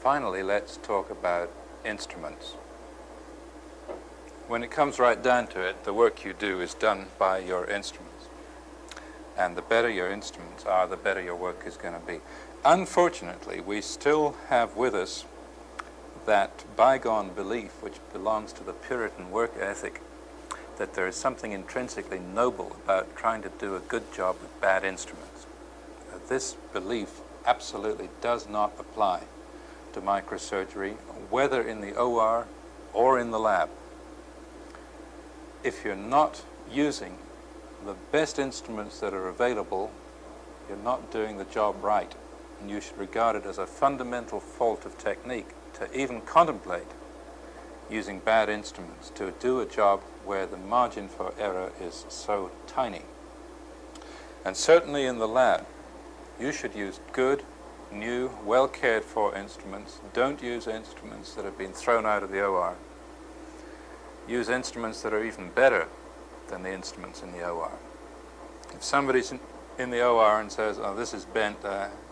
finally, let's talk about instruments. When it comes right down to it, the work you do is done by your instruments. And the better your instruments are, the better your work is going to be. Unfortunately, we still have with us that bygone belief, which belongs to the Puritan work ethic, that there is something intrinsically noble about trying to do a good job with bad instruments. This belief absolutely does not apply to microsurgery, whether in the OR or in the lab. If you're not using the best instruments that are available, you're not doing the job right, and you should regard it as a fundamental fault of technique to even contemplate using bad instruments to do a job where the margin for error is so tiny. And certainly in the lab, you should use good, new, well cared for instruments. Don't use instruments that have been thrown out of the OR. Use instruments that are even better than the instruments in the OR. If somebody's in the OR and says, oh, this is bent,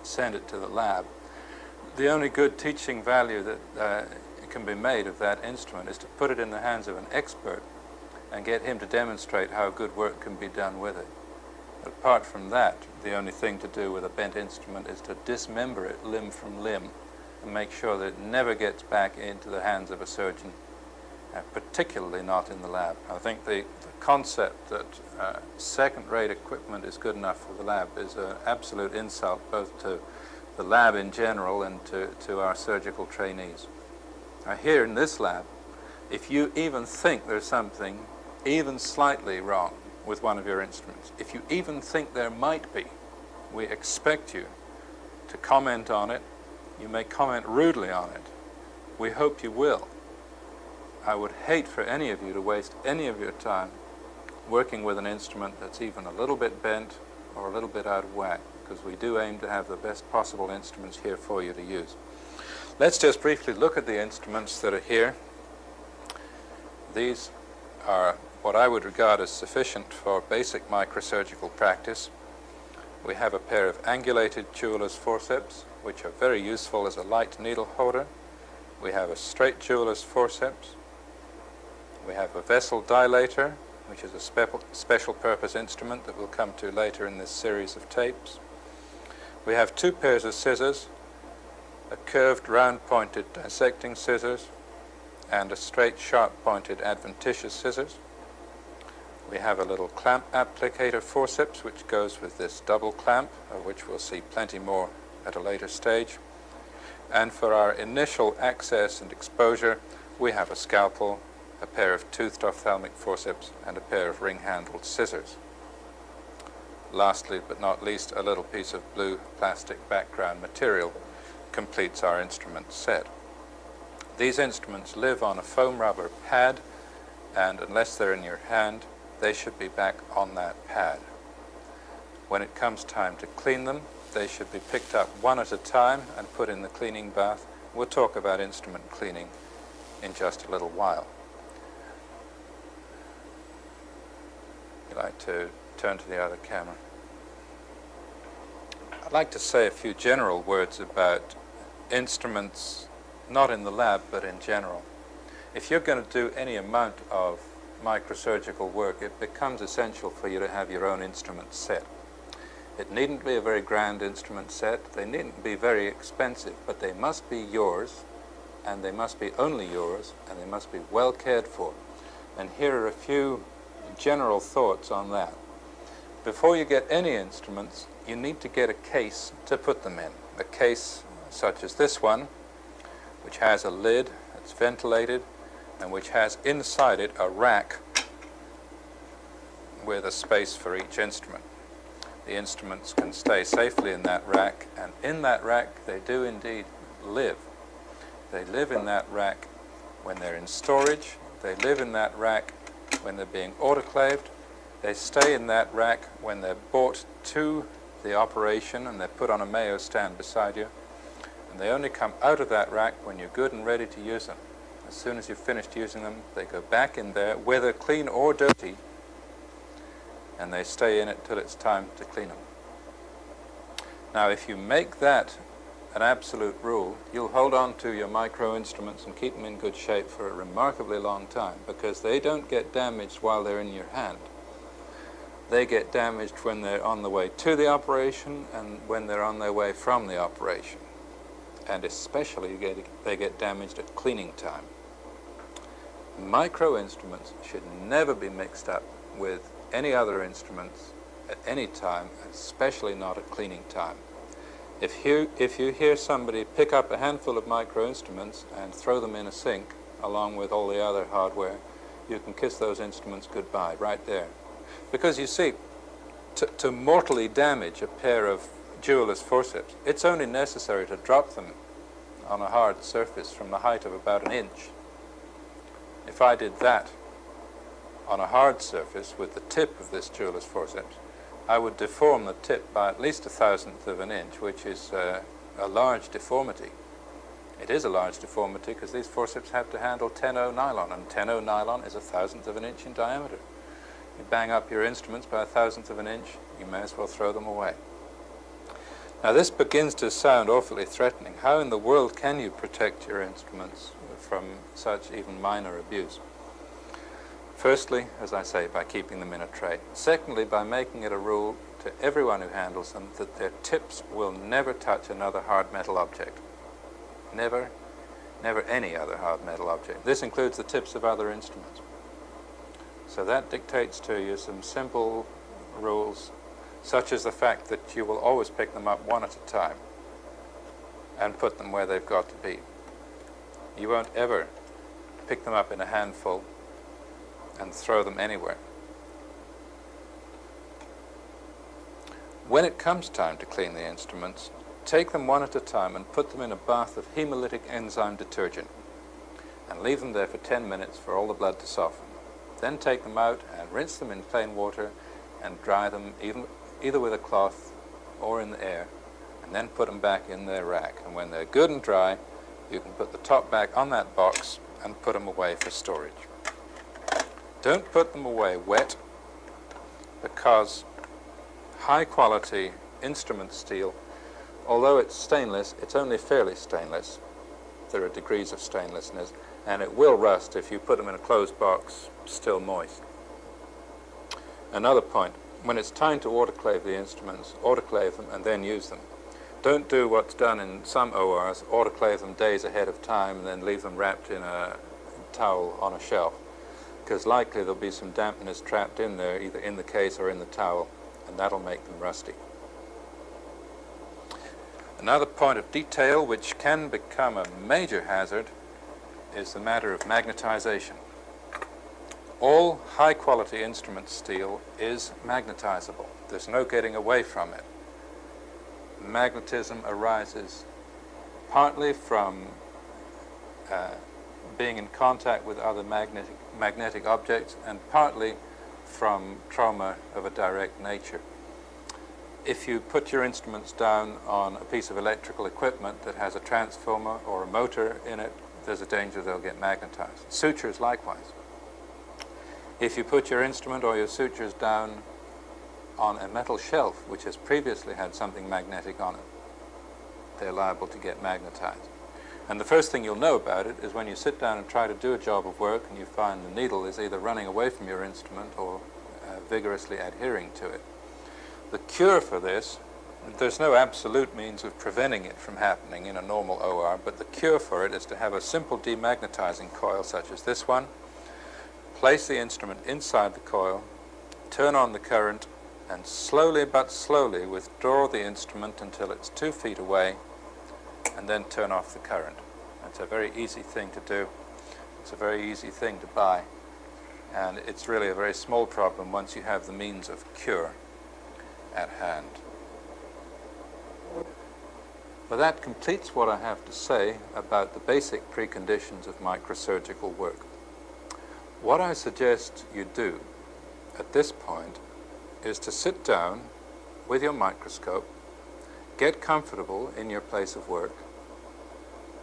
send it to the lab, the only good teaching value that can be made of that instrument is to put it in the hands of an expert and get him to demonstrate how good work can be done with it. But apart from that, the only thing to do with a bent instrument is to dismember it limb from limb and make sure that it never gets back into the hands of a surgeon, particularly not in the lab. I think the concept that second-rate equipment is good enough for the lab is an absolute insult both to the lab in general and to our surgical trainees. Now here in this lab, if you even think there's something even slightly wrong with one of your instruments, if you even think there might be, we expect you to comment on it. You may comment rudely on it. We hope you will. I would hate for any of you to waste any of your time working with an instrument that's even a little bit bent or a little bit out of whack, because we do aim to have the best possible instruments here for you to use. Let's just briefly look at the instruments that are here. These are what I would regard as sufficient for basic microsurgical practice. We have a pair of angulated jeweler's forceps, which are very useful as a light needle holder. We have a straight jeweler's forceps. We have a vessel dilator, which is a special purpose instrument that we'll come to later in this series of tapes. We have two pairs of scissors, a curved round-pointed dissecting scissors and a straight sharp-pointed adventitious scissors. We have a little clamp applicator forceps which goes with this double clamp, of which we'll see plenty more at a later stage. And for our initial access and exposure, we have a scalpel, a pair of toothed ophthalmic forceps, and a pair of ring-handled scissors. Lastly, but not least, a little piece of blue plastic background material completes our instrument set. These instruments live on a foam rubber pad, and unless they're in your hand, they should be back on that pad. When it comes time to clean them, they should be picked up one at a time and put in the cleaning bath. We'll talk about instrument cleaning in just a little while. I'd like to turn to the other camera. I'd like to say a few general words about instruments, not in the lab, but in general. If you're going to do any amount of microsurgical work, it becomes essential for you to have your own instrument set. It needn't be a very grand instrument set. They needn't be very expensive, but they must be yours, and they must be only yours, and they must be well cared for. And here are a few general thoughts on that. Before you get any instruments, you need to get a case to put them in. A case such as this one, which has a lid that's ventilated and which has inside it a rack with a space for each instrument. The instruments can stay safely in that rack, and in that rack they do indeed live. They live in that rack when they're in storage. They live in that rack when they're being autoclaved. They stay in that rack when they're brought to the operation and they're put on a Mayo stand beside you. And they only come out of that rack when you're good and ready to use them. As soon as you've finished using them, they go back in there, whether clean or dirty, and they stay in it till it's time to clean them. Now, if you make that an absolute rule, you'll hold on to your micro instruments and keep them in good shape for a remarkably long time, because they don't get damaged while they're in your hand. They get damaged when they're on the way to the operation and when they're on their way from the operation. And especially they get damaged at cleaning time. Micro instruments should never be mixed up with any other instruments at any time, especially not at cleaning time. If you hear somebody pick up a handful of micro instruments and throw them in a sink along with all the other hardware, you can kiss those instruments goodbye right there. Because you see, to mortally damage a pair of jeweller's forceps, it's only necessary to drop them on a hard surface from the height of about an inch. If I did that on a hard surface with the tip of this jeweller's forceps, I would deform the tip by at least 1/1000th of an inch, which is a large deformity. It is a large deformity because these forceps have to handle 10-0 nylon, and 10-0 nylon is 1/1000th of an inch in diameter. You bang up your instruments by 1/1000th of an inch, you may as well throw them away. Now this begins to sound awfully threatening. How in the world can you protect your instruments from such even minor abuse? Firstly, as I say, by keeping them in a tray. Secondly, by making it a rule to everyone who handles them that their tips will never touch another hard metal object. Never, never any other hard metal object. This includes the tips of other instruments. So that dictates to you some simple rules, such as the fact that you will always pick them up one at a time and put them where they've got to be. You won't ever pick them up in a handful and throw them anywhere. When it comes time to clean the instruments, take them one at a time and put them in a bath of hemolytic enzyme detergent and leave them there for 10 minutes for all the blood to soften. Then take them out and rinse them in plain water and dry them either with a cloth or in the air, and then put them back in their rack. And when they're good and dry, you can put the top back on that box and put them away for storage. Don't put them away wet, because high quality instrument steel, although it's stainless, it's only fairly stainless. There are degrees of stainlessness, and it will rust if you put them in a closed box still moist. Another point, when it's time to autoclave the instruments, autoclave them and then use them. Don't do what's done in some ORs, autoclave them days ahead of time and then leave them wrapped in a towel on a shelf, because likely there'll be some dampness trapped in there, either in the case or in the towel, and that'll make them rusty. Another point of detail which can become a major hazard is the matter of magnetization. All high-quality instrument steel is magnetizable. There's no getting away from it. Magnetism arises partly from being in contact with other magnetic objects, and partly from trauma of a direct nature. If you put your instruments down on a piece of electrical equipment that has a transformer or a motor in it, there's a danger they'll get magnetized. Sutures likewise. If you put your instrument or your sutures down on a metal shelf which has previously had something magnetic on it, they're liable to get magnetized. And the first thing you'll know about it is when you sit down and try to do a job of work and you find the needle is either running away from your instrument or vigorously adhering to it. The cure for this, there's no absolute means of preventing it from happening in a normal OR, but the cure for it is to have a simple demagnetizing coil such as this one. Place the instrument inside the coil, turn on the current, and slowly but slowly withdraw the instrument until it's 2 feet away, and then turn off the current. It's a very easy thing to do. It's a very easy thing to buy, and it's really a very small problem once you have the means of cure at hand. Well, that completes what I have to say about the basic preconditions of microsurgical work. What I suggest you do at this point is to sit down with your microscope, get comfortable in your place of work,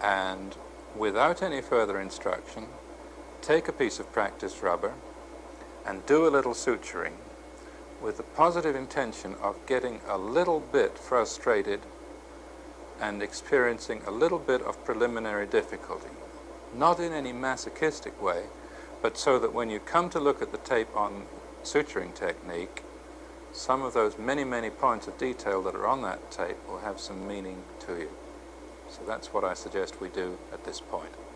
and without any further instruction, take a piece of practice rubber and do a little suturing with the positive intention of getting a little bit frustrated and experiencing a little bit of preliminary difficulty. Not in any masochistic way, but so that when you come to look at the tape on suturing technique, some of those many, many points of detail that are on that tape will have some meaning to you. So that's what I suggest we do at this point.